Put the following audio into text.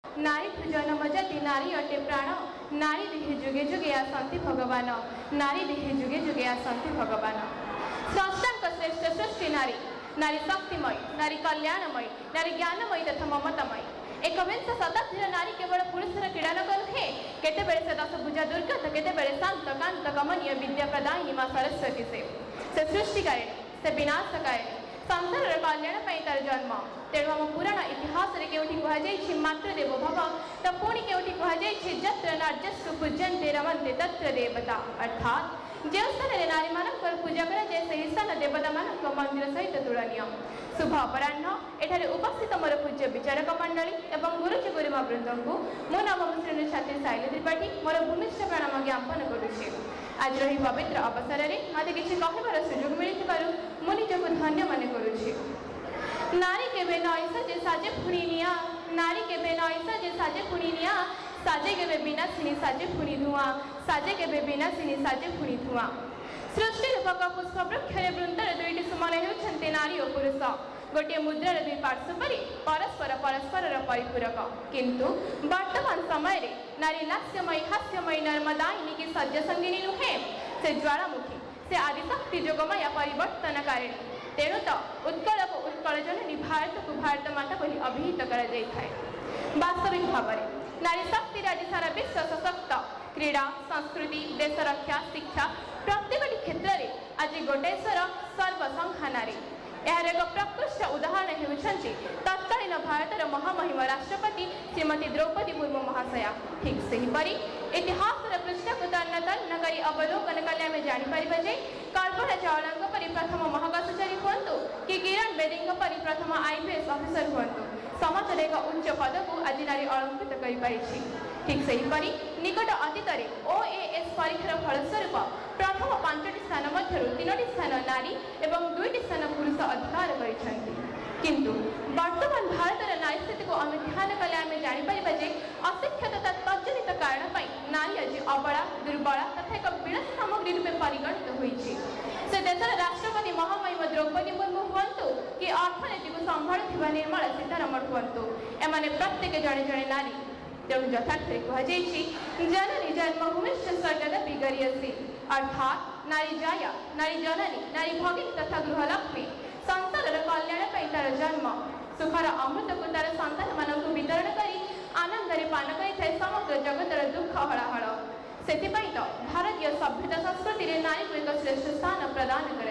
नारी जन्म जाति नारी अटे प्राण नारी देहे जुगे जुगे आसंती भगवान नारी देहे जुगे जुगे आसंती भगवान स्रष्टांक श्रेष्ठ सृष्टि नारी नारी शक्तिमय नारी कल्याणमय नारी ज्ञानमय तथा ममतामय एकविंश शताब्दीर नारी केवल पुरुषर क्रीड़ानक नुहे केतेबेले से दशभुजा दुर्गा तो केतेबेले शांत कांत कमनीय विद्या प्रदायिनी मां सरस्वती से सृष्टिकारिणी से विनाशकारिणी संसार कल्याण तार जन्म तेणु आम पुराण इतिहास कहुई मातृदेवो भव तो पुणी कौटी कहुई जत्र नार्यस्तु पूज्यन्ते रमन्ते तत्र देवता अर्थात जो स्थान में नारी मान पूजा कराए से स्थान देवता मान मंदिर सहित तुलनीय शुभ अपराह्न एठारे उपस्थित मोर पूज्य विचारक मंडली और गुरुजी गुरुमा वृंद को मो नवम श्रेणी छात्री साइली त्रिपाठी मोर भूमिष्ठ प्रणाम ज्ञापन करुछे। आज रही पवित्र अवसर में मत किसी कहबार सुजोग मिली मु निजक धन्य मन करुछे। नारी केबे नई सजे साजे पुणी निया नारी केबे नई सजे साजे पुणी निया साजे केबे बिना सिनी साजे पुणी धुआं साजे केबे बिना सिनी साजे पुणी धुआं सृष्टि रूपक पुष्प वृक्षर वृंदर दुईटी सुमन होती नारी और पुरुष गोटे मुद्रार दुई पार्श्व परी परस्पर परस्पर परिपूरक किंतु वर्तमान समय रे नारी लास्यमयी हास्यमयी नर्मदायिनी की सज्ज संगिनी नुहे से ज्वालामुखी से आदिशक्ति जोगमाया परिवर्तनकारिणी तेणु तो उत्कल को उत्कल जननी भारत को भारत माता बोली अभिहित कर वास्तविक भाव में नारी शक्ति आज सारा विश्व सशक्त क्रीड़ा संस्कृति देश रक्षा शिक्षा प्रत्येक क्षेत्र में आज गोटेश्वर सर्वसंख्या नारी यार एक प्रकृष्ट उदाहरण होती तत्कालीन भारतर महामहिम राष्ट्रपति श्रीमती द्रौपदी मुर्मू महाशया ठीक से हीपरी इतिहास पृष्ठ को तन्न तन्न कर अवलोकन कले आम जापर जे कल्पना चावला परी प्रथम महाकाशचारी हूँ कि किरण बेदी परी प्रथम IPS ऑफिसर हूँ समाज एक उच्च पद को आज नारी अलंकृत कर ठीक से हीपरी निकट अतीत OAS परीक्षार फलस्वरूप प्रथम 5टी स्थान मध्य 3टी स्थान नारी एवं 2टी स्थान पुरुष अधिकार कर किंतु वर्तमान भारतर नारी स्थिति को आम ध्यान कले आम जापर जे अशिक्षा तथा तज्जनित कारण नारी आज अबला दुर्बला तथा एक विलास सामग्री रूपे परिगणित होती से देशर राष्ट्रपति महामहिम द्रौपदी मुर्मू हूँ कि अर्थनीति को संभालुवा निर्मला सीतारमण हूँ एमाने प्रत्येक जड़े जड़े नारी तेणु यथार्थ कहुई जननी जन्मभूमिश्च स्वर्गदपि गरीयसी अर्थात नारी जाया नारी जननी नारी भगिनी तथा गृहलक्ष्मी संसार कल्याण तार जन्म सुखर अमृत को तार संतान मान वितरण कर आनंद पान कर समग्र जगतर दुख हलाहल से भारतीय सभ्यता संस्कृति नारी को एक श्रेष्ठ स्थान प्रदान कर